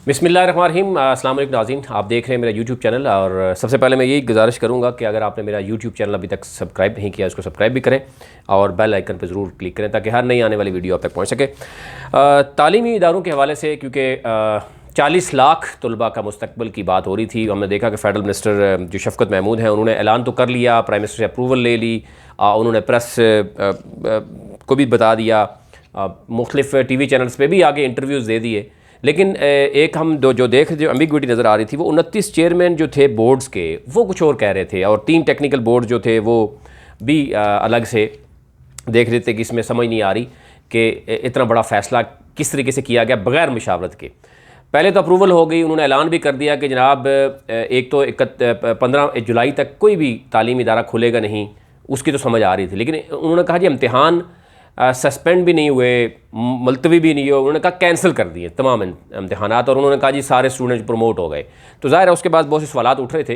बिस्मिल्लाहिर्रहमानिर्रहीम। अस्सलाम वालेकुम नाज़रीन, आप देख रहे हैं मेरा यूट्यूब चैनल। और सबसे पहले मैं यही गुजारिश करूंगा कि अगर आपने मेरा यूट्यूब चैनल अभी तक सब्सक्राइब नहीं किया उसको सब्सक्राइब भी करें और बेल आइकन पर ज़रूर क्लिक करें ताकि हर नई आने वाली वीडियो आप तक पहुंच सके। तालीमी इदारों के हवाले से क्योंकि 40 लाख तलबा का मुस्तकबिल की बात हो रही थी, हमने देखा कि फेडरल मिनिस्टर जो शफ़कत महमूद हैं उन्होंने ऐलान तो कर लिया, प्राइम मिनिस्टर से अप्रूवल ले ली, उन्होंने प्रेस को भी बता दिया, मुख्तलिफ TV चैनल्स पे भी आगे इंटरव्यूज़ दे दिए। लेकिन एक हम जो देख जो एम्बिग्विटी नज़र आ रही थी वो 29 चेयरमैन जो थे बोर्ड्स के वो कुछ और कह रहे थे और 3 टेक्निकल बोर्ड जो थे वो भी अलग से देख रहे थे कि इसमें समझ नहीं आ रही कि इतना बड़ा फ़ैसला किस तरीके से किया गया बग़ैर मुशावरत के। पहले तो अप्रूवल हो गई, उन्होंने ऐलान भी कर दिया कि जनाब एक तो 15 जुलाई तक कोई भी तालीमी इदारा खुलेगा नहीं, उसकी तो समझ आ रही थी। लेकिन उन्होंने कहा जी इम्तिहान सस्पेंड भी नहीं हुए, मुलतवी भी नहीं हुए, उन्होंने कहा कैंसिल कर दिए तमाम इम्तिहानात। और उन्होंने कहा जी सारे स्टूडेंट प्रमोट हो गए। तो ज़ाहिर है उसके बाद बहुत से सवालात उठ रहे थे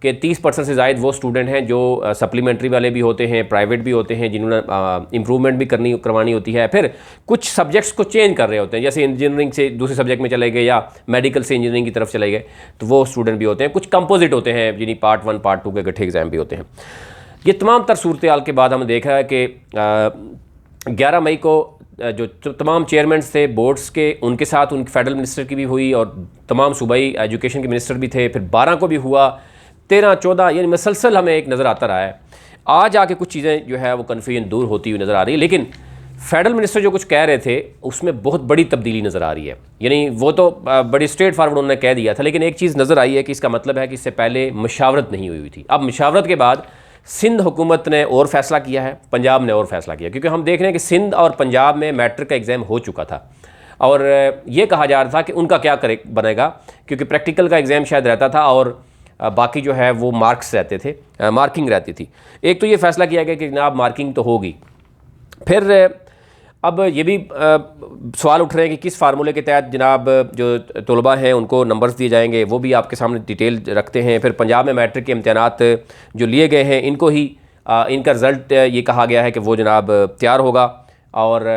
कि 30% से ज़ायद वो स्टूडेंट हैं जो सप्लीमेंट्री वाले भी होते हैं, प्राइवेट भी होते हैं, जिन्होंने इम्प्रूवमेंट भी करवानी होती है, फिर कुछ सब्जेक्ट्स को चेंज कर रहे होते हैं, जैसे इंजीनियरिंग से दूसरे सब्जेक्ट में चले गए या मेडिकल से इंजीनियरिंग की तरफ चले गए, तो वो स्टूडेंट भी होते हैं। कुछ कंपोजिट होते हैं जिन्हें पार्ट 1 पार्ट 2 के इकट्ठे एग्ज़ाम भी होते हैं। ये तमाम तर सूरत हाल के बाद हमें देखा है कि 11 मई को जो तमाम चेयरमैन थे बोर्ड्स के, उनके साथ उनके फेडरल मिनिस्टर की भी हुई और तमाम सूबाई एजुकेशन के मिनिस्टर भी थे। फिर 12 को भी हुआ, 13, 14 यानी मसलसल हमें एक नज़र आता रहा है। आज आके कुछ चीज़ें जो है वो कन्फ्यूजन दूर होती हुई नज़र आ रही है। लेकिन फेडरल मिनिस्टर जो कुछ कह रहे थे उसमें बहुत बड़ी तब्दीली नज़र आ रही है। यानी वो तो बड़ी स्ट्रेट फारवर्ड उन्होंने कह दिया था, लेकिन एक चीज़ नज़र आई है कि इसका मतलब है कि इससे पहले मशावरत नहीं हुई थी। अब मशावरत के बाद सिंध हुकूमत ने और फैसला किया है, पंजाब ने और फैसला किया, क्योंकि हम देख रहे हैं कि सिंध और पंजाब में मैट्रिक का एग्ज़ाम हो चुका था और ये कहा जा रहा था कि उनका क्या बनेगा, क्योंकि प्रैक्टिकल का एग्ज़ाम शायद रहता था और बाकी जो है वो मार्क्स रहते थे, मार्किंग रहती थी। एक तो ये फैसला किया गया कि जनाब मार्किंग तो होगी। फिर अब ये भी सवाल उठ रहे हैं कि किस फार्मूले के तहत जनाब जो तलबा हैं उनको नंबर्स दिए जाएंगे, वो भी आपके सामने डिटेल रखते हैं। फिर पंजाब में मैट्रिक के इम्तिहानात जो लिए गए हैं इनको ही इनका रिज़ल्ट ये कहा गया है कि वो जनाब तैयार होगा और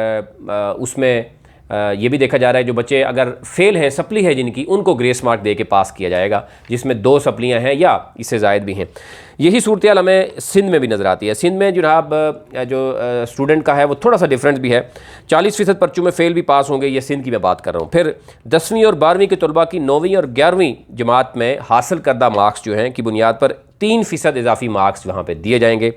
उसमें ये भी देखा जा रहा है जो बच्चे अगर फेल हैं, सप्ली है जिनकी, उनको ग्रेस मार्क दे के पास किया जाएगा, जिसमें 2 सप्लियाँ हैं या इससे ज़ायद भी हैं। यही सूरत हाल हमें सिंध में भी नज़र आती है। सिंध में जनाब जो स्टूडेंट का है वो थोड़ा सा डिफरेंस भी है, 40% पर्चों में फ़ेल भी पास होंगे, ये सिंध की मैं बात कर रहा हूँ। फिर 10वीं और 12वीं के तलबा की 9वीं और 11वीं जमात में हासिल करदा मार्क्स जो हैं की बुनियाद पर 3% इजाफी मार्क्स वहाँ पर दिए जाएंगे।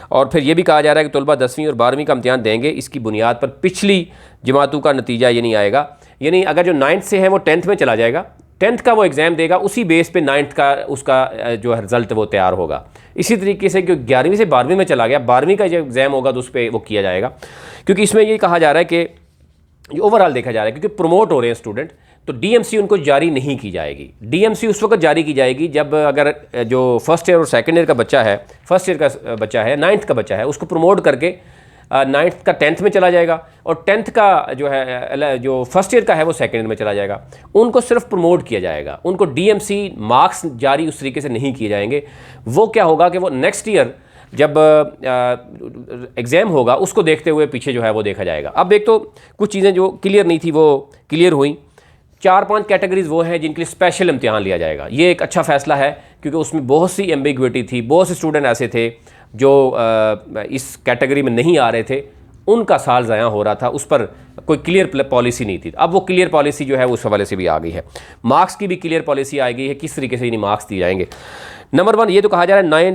और फिर ये भी कहा जा रहा है कि तलबा 10वीं और 12वीं का इम्तिहान देंगे, इसकी बुनियाद पर पिछली जमातों का नतीजा ये नहीं आएगा। यानी अगर जो 9th से है वो 10th में चला जाएगा, 10th का वो एग्ज़ाम देगा, उसी बेस पे 9th का उसका जो रिज़ल्ट वो तैयार होगा। इसी तरीके से जो 11वीं से 12वीं में चला गया, 12वीं का जो एग्ज़ाम होगा तो उस पर वो किया जाएगा। क्योंकि इसमें ये कहा जा रहा है कि ओवरऑल देखा जा रहा है क्योंकि प्रमोट हो रहे हैं स्टूडेंट, तो DMC उनको जारी नहीं की जाएगी। DMC उस वक्त जारी की जाएगी जब अगर जो फर्स्ट ईयर और सेकंड ईयर का बच्चा है, फर्स्ट ईयर का बच्चा है, 9th का बच्चा है, उसको प्रमोट करके 9th का 10th में चला जाएगा और 10th का जो है जो फर्स्ट ईयर का है वो सेकंड ईयर में चला जाएगा। उनको सिर्फ प्रमोट किया जाएगा, उनको DMC मार्क्स जारी उस तरीके से नहीं किए जाएंगे। वो क्या होगा कि वो नेक्स्ट ईयर जब एग्ज़ाम होगा उसको देखते हुए पीछे जो है वो देखा जाएगा। अब एक तो कुछ चीज़ें जो क्लियर नहीं थी वो क्लियर हुई। 4-5 कैटेगरीज़ वो हैं जिनके लिए स्पेशल इम्तिहान लिया जाएगा। ये एक अच्छा फ़ैसला है क्योंकि उसमें बहुत सी एम्बिग्विटी थी, बहुत से स्टूडेंट ऐसे थे जो इस कैटेगरी में नहीं आ रहे थे, उनका साल ज़ाया हो रहा था, उस पर कोई क्लियर पॉलिसी नहीं थी। अब वो क्लियर पॉलिसी जो है उस हवाले से भी आ गई है। मार्क्स की भी क्लियर पॉलिसी आ गई है, किस तरीके से यानी मार्क्स दिए जाएंगे। नंबर 1 ये तो कहा जा रहा है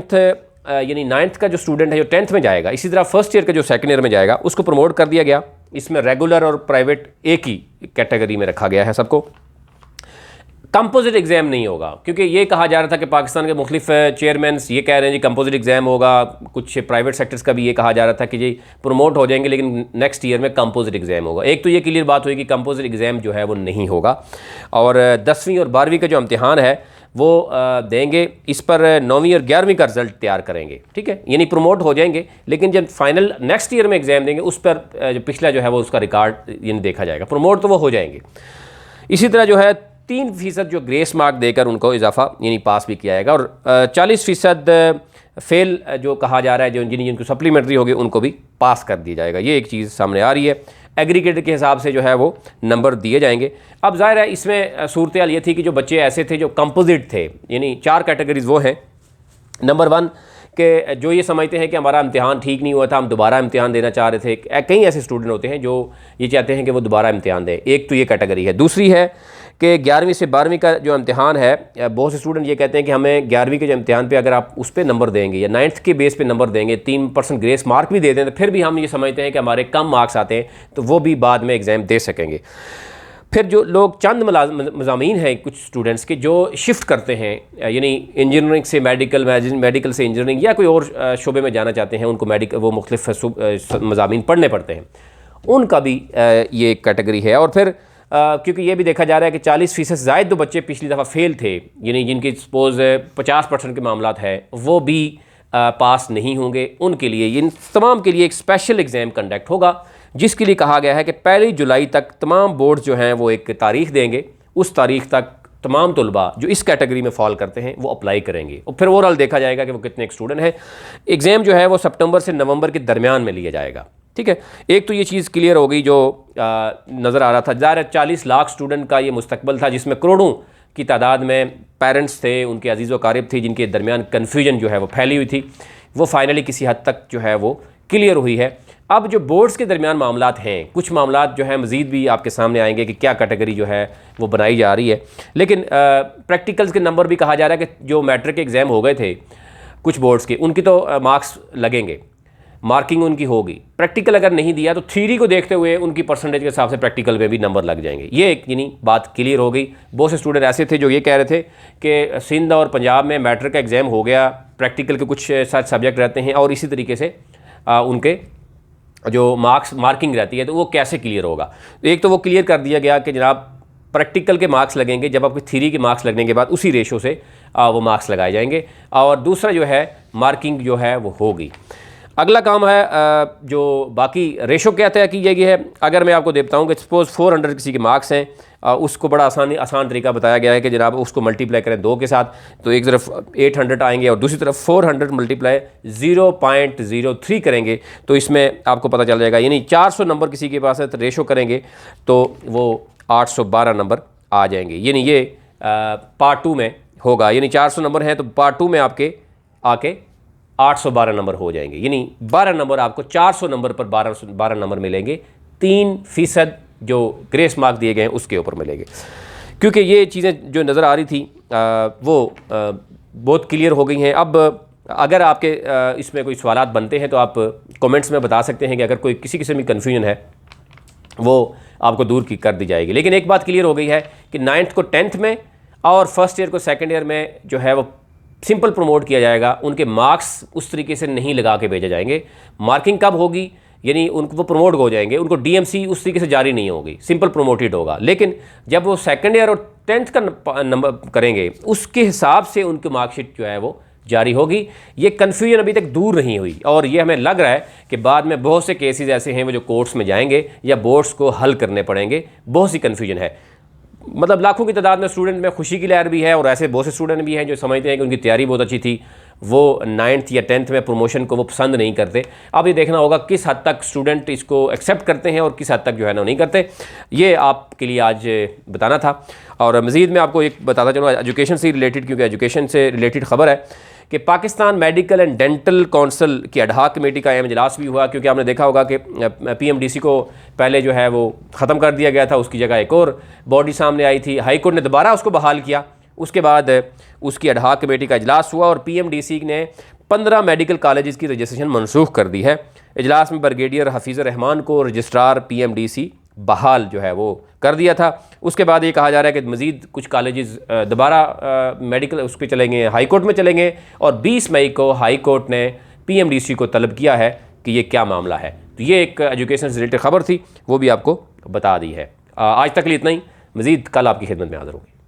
9th का जो स्टूडेंट है जो 10th में जाएगा, इसी तरह फर्स्ट ईयर का जो सेकंड ईयर में जाएगा उसको प्रमोट कर दिया गया। इसमें रेगुलर और प्राइवेट एक ही कैटेगरी में रखा गया है सबको। कंपोजिट एग्ज़ाम नहीं होगा क्योंकि ये कहा जा रहा था कि पाकिस्तान के मुख्तलिफ चेयरमैन्स ये कह रहे हैं जी कंपोजिट एग्ज़ाम होगा। कुछ प्राइवेट सेक्टर्स का भी ये कहा जा रहा था कि जी प्रमोट हो जाएंगे लेकिन नेक्स्ट ईयर में कंपोजिट एग्ज़ाम होगा। एक तो ये क्लियर बात हुई कि कंपोजिट एग्ज़ाम जो है वो नहीं होगा और 10वीं और 12वीं का जो इम्तिहान है वो देंगे, इस पर 9वीं और 11वीं का रिज़ल्ट तैयार करेंगे। ठीक है, यानी प्रमोट हो जाएंगे लेकिन जब फाइनल नेक्स्ट ईयर में एग्ज़ाम देंगे उस पर जो पिछला जो है वो उसका रिकॉर्ड यानी देखा जाएगा। प्रमोट तो वो हो जाएंगे। इसी तरह जो है 3% जो ग्रेस मार्क देकर उनको इजाफा यानी पास भी किया जाएगा और 40% फेल जो कहा जा रहा है जो जिनको सप्लीमेंट्री होगी उनको भी पास कर दिया जाएगा। ये एक चीज़ सामने आ रही है। एग्रीगेट के हिसाब से जो है वो नंबर दिए जाएंगे। अब ज़ाहिर है इसमें सूरत हाल ये थी कि जो बच्चे ऐसे थे जो कंपोजिट थे, यानी 4 कैटेगरीज वो हैं। नंबर 1 कि जो ये समझते हैं कि हमारा इम्तिहान ठीक नहीं हुआ था, हम दोबारा इम्तिहान देना चाह रहे थे। कई ऐसे स्टूडेंट होते हैं जो ये चाहते हैं कि वो दोबारा इम्तिहान दें। एक तो ये कैटेगरी है। दूसरी है कि 11वीं से 12वीं का जो इम्तिहान है, बहुत से स्टूडेंट ये कहते हैं कि हमें 11वीं के जो इम्तिहान पे अगर आप उस पर नंबर देंगे या 9th के बेस पे नंबर देंगे, 3% ग्रेस मार्क भी दे दें, तो फिर भी हम ये समझते हैं कि हमारे कम मार्क्स आते हैं तो वो भी बाद में एग्ज़ाम दे सकेंगे। फिर जो लोग चंद मज़ामीन हैं कुछ स्टूडेंट्स के जो शिफ्ट करते हैं, यानी इंजीनियरिंग से मेडिकल, मेडिकल से इंजीनियरिंग या कोई और शोबे में जाना चाहते हैं, उनको वो मुख्तलिफ मज़ामीन पढ़ने पड़ते हैं, उनका भी ये एक कैटेगरी है। और फिर क्योंकि ये भी देखा जा रहा है कि 40% ज़ायद जो बच्चे पिछली दफ़ा फेल थे, यानी जिनकी सपोज़ 50% के मामलात है, वो भी पास नहीं होंगे, उनके लिए, इन तमाम के लिए एक स्पेशल एग्ज़ाम कंडक्ट होगा, जिसके लिए कहा गया है कि 1 जुलाई तक तमाम बोर्ड जो हैं वो एक तारीख़ देंगे। उस तारीख़ तक तमाम तलबा जो इस कैटेगरी में फॉल करते हैं वो अप्लाई करेंगे और फिर ओवरऑल देखा जाएगा कि वो कितने स्टूडेंट हैं। एग्ज़ाम जो है वो सितंबर से नवंबर के दरमियान में लिया जाएगा। ठीक है, एक तो ये चीज़ क्लियर हो गई जो नज़र आ रहा था। ज़ाहिर 40 लाख स्टूडेंट का ये मुस्तकबिल था, जिसमें करोड़ों की तादाद में पेरेंट्स थे, उनके अजीज़ व क़ारिब थे, जिनके दरमियान कन्फ्यूजन जो है वो फैली हुई थी। वो फाइनली किसी हद तक जो है वो क्लियर हुई है। अब जो बोर्ड्स के दरमियान मामलात हैं, कुछ मामलात जो है मज़ीद भी आपके सामने आएंगे कि क्या कैटेगरी जो है वो बनाई जा रही है। लेकिन प्रैक्टिकल्स के नंबर भी कहा जा रहा है कि जो मैट्रिक के एग्ज़ाम हो गए थे कुछ बोर्ड्स के, उनकी तो मार्क्स लगेंगे, मार्किंग उनकी होगी। प्रैक्टिकल अगर नहीं दिया तो थ्योरी को देखते हुए उनकी परसेंटेज के हिसाब से प्रैक्टिकल में भी नंबर लग जाएंगे। ये एक यानी बात क्लियर हो गई। बहुत से स्टूडेंट ऐसे थे जो ये कह रहे थे कि सिंध और पंजाब में मैट्रिक का एग्ज़ाम हो गया, प्रैक्टिकल के कुछ सब्जेक्ट रहते हैं और इसी तरीके से उनके जो मार्किंग रहती है, तो वो कैसे क्लियर होगा। एक तो वो क्लियर कर दिया गया कि जनाब प्रैक्टिकल के मार्क्स लगेंगे, जब आपके थ्योरी के मार्क्स लगने के बाद उसी रेशो से वो मार्क्स लगाए जाएंगे। और दूसरा जो है मार्किंग जो है वो होगी। अगला काम है जो बाकी रेशो क्या तय की जाएगी है। अगर मैं आपको देता हूँ कि सपोज़ 400 किसी के मार्क्स हैं, उसको बड़ा आसान तरीका बताया गया है कि जनाब उसको मल्टीप्लाई करें 2 के साथ, तो एक तरफ 800 आएंगे और दूसरी तरफ 400 मल्टीप्लाई 0.03 करेंगे तो इसमें आपको पता चल जाएगा। यानी 400 नंबर किसी के पास है तो रेशो करेंगे तो वो 812 नंबर आ जाएंगे। यानी ये पार्ट 2 में होगा। यानी 400 नंबर हैं तो पार्ट 2 में आपके आके 812 नंबर हो जाएंगे। यानी 12 नंबर आपको 400 नंबर पर 12 नंबर मिलेंगे। 3% जो ग्रेस मार्क दिए गए हैं उसके ऊपर मिलेंगे। क्योंकि ये चीज़ें जो नज़र आ रही थी वो बहुत क्लियर हो गई हैं। अब अगर आपके इसमें कोई सवालात बनते हैं तो आप कमेंट्स में बता सकते हैं कि अगर कोई किसी किस्म की कन्फ्यूजन है वो आपको दूर की कर दी जाएगी। लेकिन एक बात क्लियर हो गई है कि 9th को 10th में और फर्स्ट ईयर को सेकेंड ईयर में जो है वो सिंपल प्रमोट किया जाएगा। उनके मार्क्स उस तरीके से नहीं लगा के भेजे जाएंगे। मार्किंग कब होगी, यानी उनको वो प्रमोट हो जाएंगे, उनको डीएमसी उस तरीके से जारी नहीं होगी, सिंपल प्रमोटेड होगा। लेकिन जब वो सेकंड ईयर और 10th का नंबर करेंगे उसके हिसाब से उनकी मार्कशीट जो है वो जारी होगी। ये कन्फ्यूजन अभी तक दूर नहीं हुई और ये हमें लग रहा है कि बाद में बहुत से केसेस ऐसे हैं वो जो कोर्ट्स में जाएंगे या बोर्ड्स को हल करने पड़ेंगे। बहुत सी कन्फ्यूजन है, मतलब लाखों की तादाद में स्टूडेंट में खुशी की लहर भी है और ऐसे बहुत से स्टूडेंट भी हैं जो समझते हैं कि उनकी तैयारी बहुत अच्छी थी, वो 9th या 10th में प्रमोशन को वो पसंद नहीं करते। अब ये देखना होगा किस हद तक स्टूडेंट इसको एक्सेप्ट करते हैं और किस हद तक जो है ना नहीं करते। ये आपके लिए आज बताना था। और मज़ीद मैं आपको एक बताता चलूँ एजुकेशन से रिलेटेड, क्योंकि एजुकेशन से रिलेटेड ख़बर है कि Pakistan medical and dental council की एडहॉक कमेटी का इजलास भी हुआ। क्योंकि आपने देखा होगा कि पीएमडीसी को पहले जो है वो ख़त्म कर दिया गया था, उसकी जगह एक और बॉडी सामने आई थी, हाई कोर्ट ने दोबारा उसको बहाल किया। उसके बाद उसकी एडहॉक कमेटी का इजलास हुआ और पीएमडीसी ने 15 मेडिकल कॉलेजेस की रजिस्ट्रेशन मनसूख कर दी है। इजलास में ब्रिगेडियर हफीज़ुर रहमान को रजिस्ट्रार पीएमडीसी बहाल जो है वो कर दिया था। उसके बाद ये कहा जा रहा है कि मज़ीद कुछ कॉलेजेस दोबारा मेडिकल उस पर चलेंगे, हाई कोर्ट में चलेंगे और 20 मई को हाई कोर्ट ने पीएमडीसी को तलब किया है कि ये क्या मामला है। तो ये एक एजुकेशन से रिलेटेड ख़बर थी, वो भी आपको बता दी है। आज तक के लिए इतना ही, मज़ीद कल आपकी खिदमत में हाज़िर होगी।